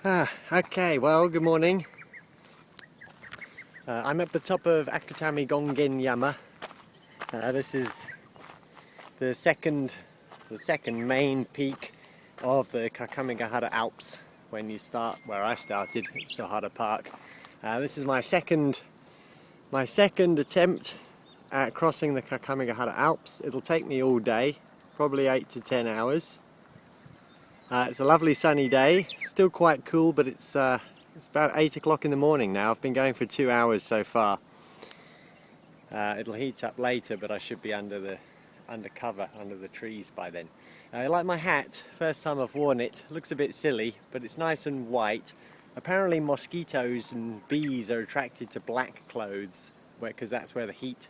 Okay, well, good morning. I'm at the top of Akutami Gongenyama. This is the second main peak of the Kakamigahara Alps. When you start where I started, at Sahara Park. This is my second attempt at crossing the Kakamigahara Alps. It'll take me all day, probably 8 to 10 hours. It's a lovely sunny day, still quite cool, but it's about 8 o'clock in the morning now. I've been going for 2 hours so far. It'll heat up later, but I should be under the trees by then. I like my hat. First time I've worn it. Looks a bit silly, but it's nice and white. Apparently mosquitoes and bees are attracted to black clothes, because that's where the heat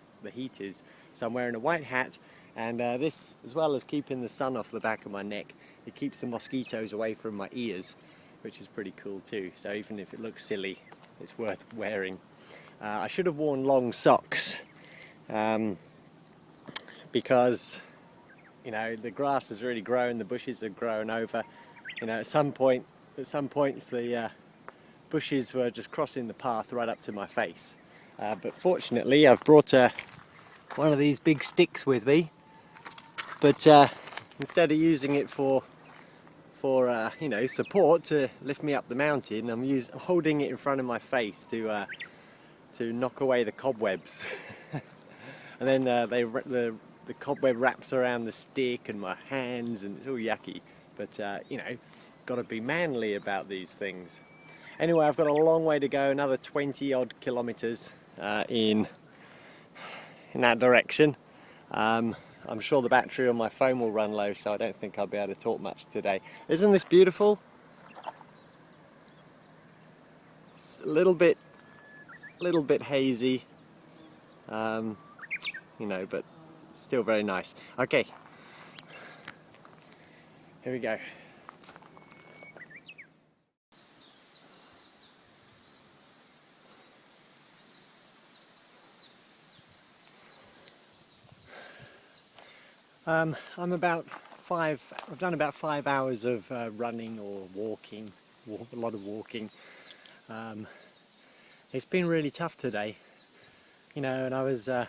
is. So I'm wearing a white hat, and this, as well as keeping the sun off the back of my neck, it keeps the mosquitoes away from my ears, which is pretty cool too. So even if it looks silly, it's worth wearing. I should have worn long socks, because the grass has really grown, the bushes have grown over. At some points the bushes were just crossing the path right up to my face. But fortunately I've brought one of these big sticks with me, but instead of using it for support to lift me up the mountain, I'm holding it in front of my face to knock away the cobwebs. And then the cobweb wraps around the stick and my hands, and it's all yucky. But got to be manly about these things. Anyway, I've got a long way to go, another 20 odd kilometers in that direction. I'm sure the battery on my phone will run low, so I don't think I'll be able to talk much today. Isn't this beautiful? It's a little bit hazy, but still very nice. Okay, here we go. I've done about 5 hours of running or walking, a lot of walking. It's been really tough today, and I was, all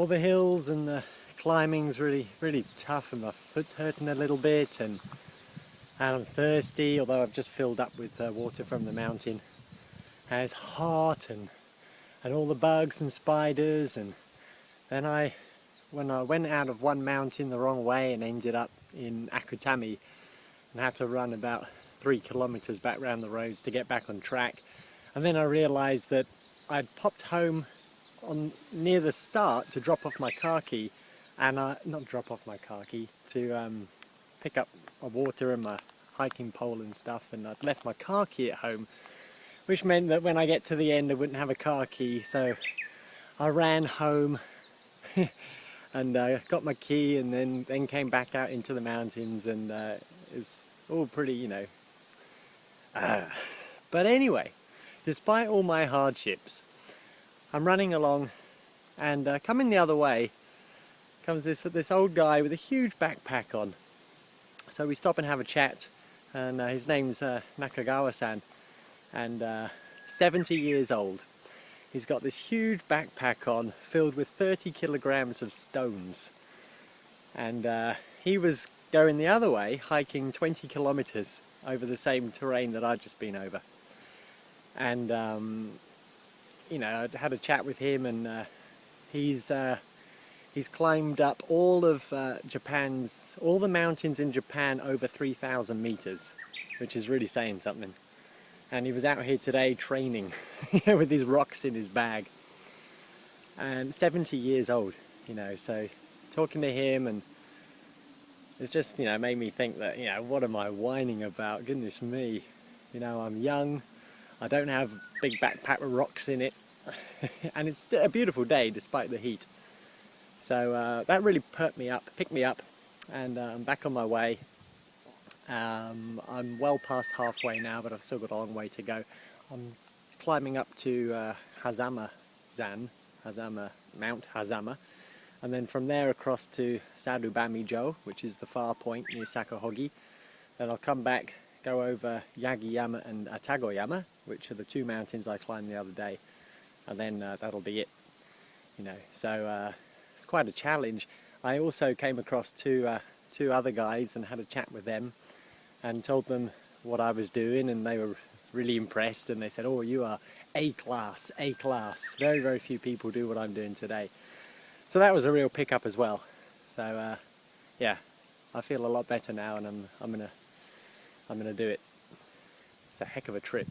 the hills and the climbing's really, really tough, and my foot's hurting a little bit, and I'm thirsty, although I've just filled up with water from the mountain. And it's hot, and all the bugs and spiders, and then when I went out of one mountain the wrong way and ended up in Akutami and had to run about 3 kilometers back round the roads to get back on track. And then I realized that I'd popped home near the start to drop off my car key, and to pick up my water and my hiking pole and stuff, and I'd left my car key at home, which meant that when I get to the end I wouldn't have a car key. So I ran home and got my key, and then came back out into the mountains, and it's all pretty, But anyway, despite all my hardships, I'm running along, and coming the other way comes this old guy with a huge backpack on. So we stop and have a chat, and his name's Nakagawa-san, and 70 years old. He's got this huge backpack on filled with 30 kilograms of stones, and he was going the other way, hiking 20 kilometers over the same terrain that I'd just been over. And I'd had a chat with him, and he's climbed up all of all the mountains in Japan over 3,000 meters, which is really saying something. And he was out here today training with these rocks in his bag, and 70 years old, so talking to him, and it's just, made me think that, what am I whining about? Goodness me, I'm young, I don't have a big backpack with rocks in it, and it's a beautiful day despite the heat. So that really picked me up, and I'm back on my way. I'm well past halfway now, but I've still got a long way to go. I'm climbing up to Mount Hazama, and then from there across to Sadubamijo, which is the far point near Sakahogi, Then I'll come back, go over Yagiyama and Atagoyama, which are the two mountains I climbed the other day, and then that'll be it. You know, so it's quite a challenge. I also came across two other guys and had a chat with them and told them what I was doing, and they were really impressed, and they said, oh, you are A class, A class. Very, very few people do what I'm doing today. So that was a real pickup as well. So yeah, I feel a lot better now, and I'm gonna do it. It's a heck of a trip.